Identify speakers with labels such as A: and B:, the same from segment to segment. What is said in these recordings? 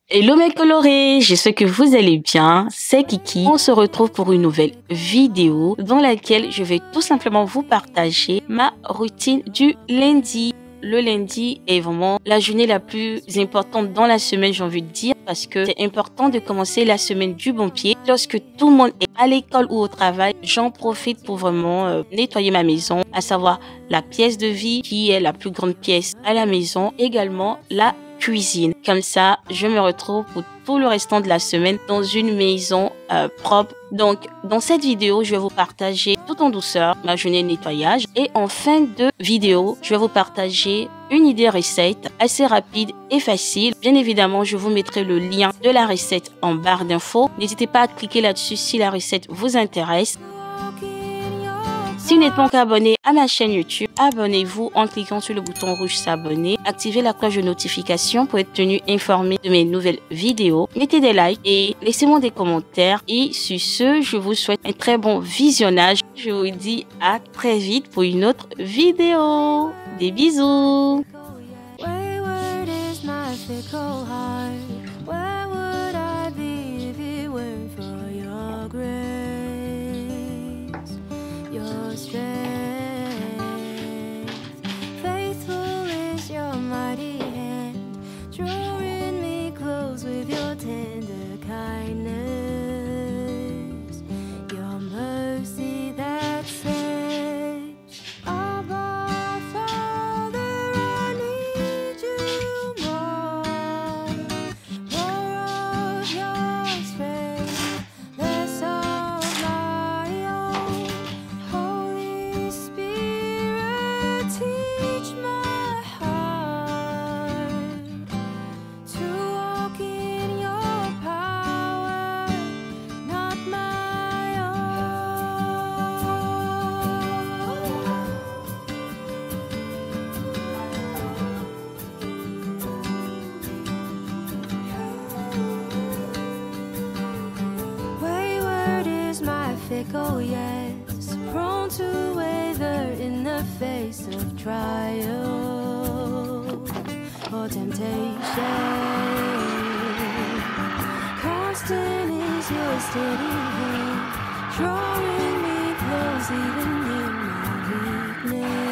A: Hello mes colorés, j'espère que vous allez bien, c'est Kiki. On se retrouve pour une nouvelle vidéo dans laquelle je vais tout simplement vous partager ma routine du lundi. Le lundi est vraiment la journée la plus importante dans la semaine, j'ai envie de dire, parce que c'est important de commencer la semaine du bon pied. Lorsque tout le monde est à l'école ou au travail, j'en profite pour vraiment nettoyer ma maison, à savoir la pièce de vie qui est la plus grande pièce à la maison, également la cuisine. Comme ça, je me retrouve pour tout le restant de la semaine dans une maison propre. Donc, dans cette vidéo, je vais vous partager tout en douceur ma journée de nettoyage. Et en fin de vidéo, je vais vous partager une idée recette assez rapide et facile. Bien évidemment, je vous mettrai le lien de la recette en barre d'infos. N'hésitez pas à cliquer là-dessus si la recette vous intéresse. Si vous n'êtes pas encore abonné à ma chaîne YouTube, abonnez-vous en cliquant sur le bouton rouge s'abonner. Activez la cloche de notification pour être tenu informé de mes nouvelles vidéos. Mettez des likes et laissez-moi des commentaires. Et sur ce, je vous souhaite un très bon visionnage. Je vous dis à très vite pour une autre vidéo. Des bisous.
B: Faithful is your mighty hand, drawing me close with your tender kindness, your mercy that saves. Abba, Father, I need you more of your strength, less of my own. Holy Spirit, teach my heart to walk in your power, not my own. Wayward is my fickle yes, prone to waver in the face of trial or temptation. Constant is your steady hand, drawing me close even in my weakness.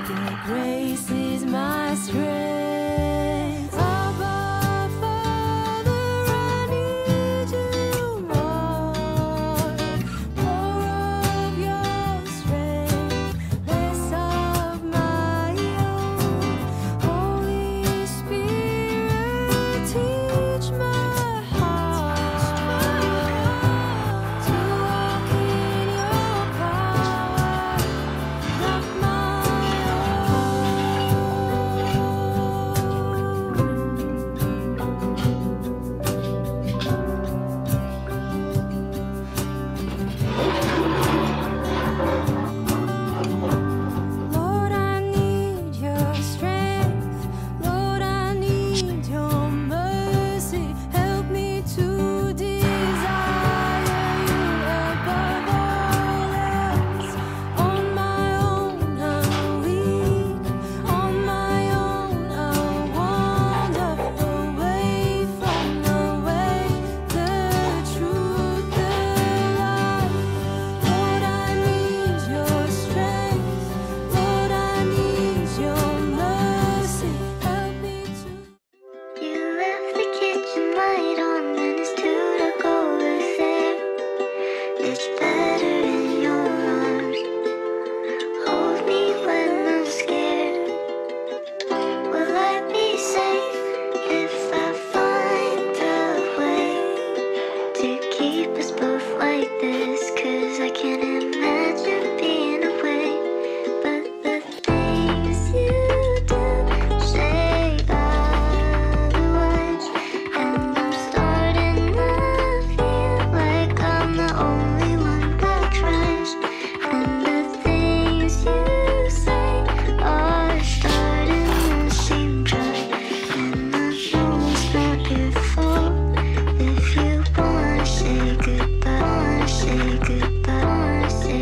B: Your grace is my strength. Abba, Father, I need you more of your strength, less of my own. Holy Spirit, teach my heart to walk in your power, not my Lord, I need your strength. Lord, I need your mercy. Help me to desire you above all else. On my own, I'm weak. On my own, I wander away from the way, the truth, the life. Lord, I need your strength. Lord, I need your mercy. Help me to. You left the kitchen light on and it's 2 to go with it. It's better in your arms. Hold me when I'm scared. Will I be safe if I find a way to keep us both like this? 'Cause I can't imagine being away. But the things you do say otherwise, and I'm starting to feel like I'm the only one that tries. And the things you say are starting to seem dry. And I know it's not your fault if you wanna say goodbye, wanna say goodbye, wanna say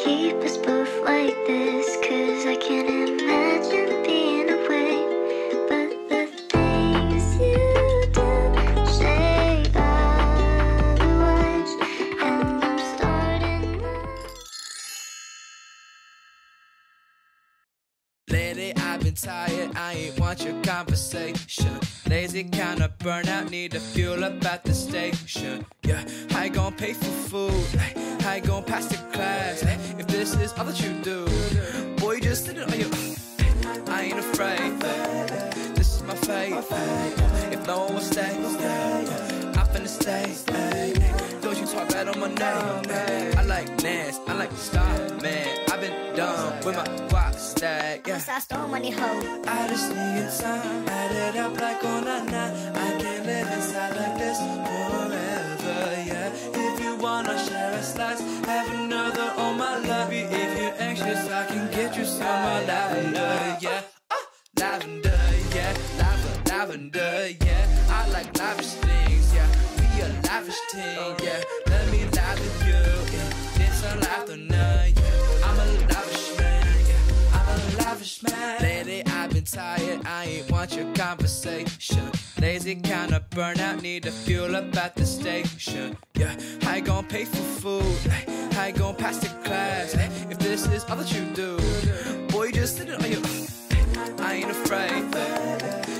B: keep us both like this, 'cause I can't imagine being away, but the things you do say otherwise, and I'm starting now.
C: Lately I've been tired, I ain't want your conversation. Lazy kinda burnout, need to fuel up at the station. Yeah, I ain't gon' pay for food, I ain't gon' pass the class. If this is all that you do, boy, just sit it on your. I ain't afraid, this is my fate. If no one will stay, I'm finna stay. Don't you talk bad on my name. I like Nance, I like the star, man. I've been done with my rock stack. Yeah.
B: I stole money hoe.
C: I just need time, add it up like on a night. I can't live inside like this forever, yeah. If you wanna share a slice, have another on my love. If you're anxious, I can get you some lavender, yeah. Lavender, yeah. Lavender, yeah. I like lavish things, yeah. We a lavish team, yeah. Let me laugh with you, yeah. It's a lavender, yeah. I'm a lavish man, yeah. I'm a lavish man. Lately I've been tired, I ain't want your conversation. Lazy kinda burnout, need to fuel up at the station. Yeah, I ain't gon' pay for food, I ain't gon' pass the class. If this is all that you do, boy, just sit it on your. I ain't afraid,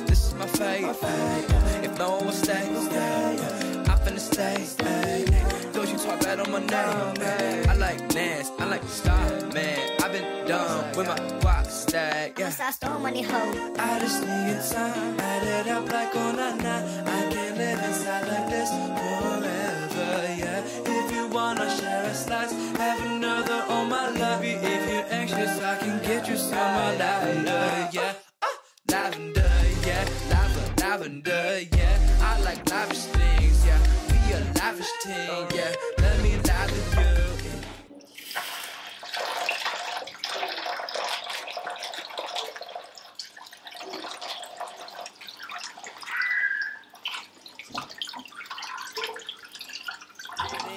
C: this is my fate. If no one will stay, I'm finna stay. Don't you talk bad on my name. I like Nance, I like the star, man. I've been done with my rock stack, yeah.
B: I stole money hoe.
C: I just need time, add it up like on a night. I can't live inside like this forever, yeah. If you wanna share a slice, have another on my love. If you're anxious, I can get you some lavender, yeah. Lavender, yeah. Lavender, yeah. I like lavish things, yeah. We a lavish team, yeah. Let me laugh with you.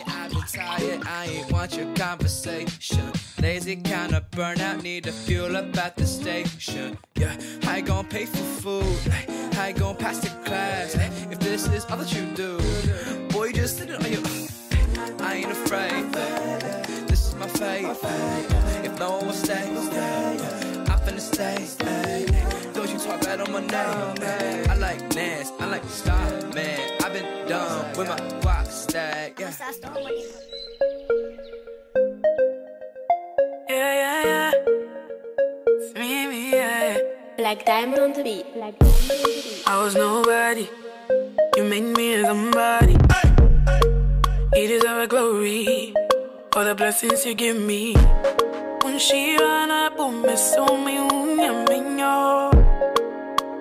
C: I've been tired, I ain't want your conversation. Lazy kinda burnout, need to fuel up at the station. Yeah, I ain't gon' pay for food, I ain't gon' pass the class. If this is all that you do, boy, just sit it on your. I ain't afraid, this is my fate. If no one will stay, I'm finna stay. Don't you talk bad on my name. I like Nance, I like the star, man. I've been done with my rock stack, yeah.
B: I stole money.
D: Yeah. It's me, yeah.
A: Black Diamond on the beat.
D: I was nobody. You made me somebody. You deserve a glory for the blessings you give me. When she ran up on me, so me,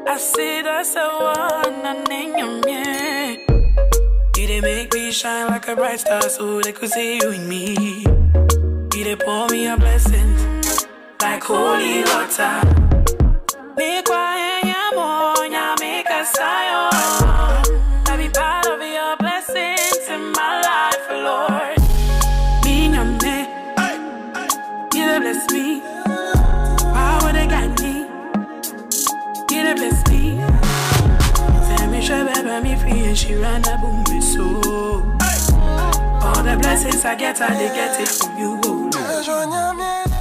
D: I see that's the one I name me. You did make me shine like a bright star so they could see you in me. You did pour me a blessing like holy water. Make why make a sign. Let me part of your blessings in my life, Lord. Being your man, you bless me. Why would they guide me? You bless me. Tell me, she baby me free and she ran a boom me so. All the blessings I get, I they get it from you, oh Lord.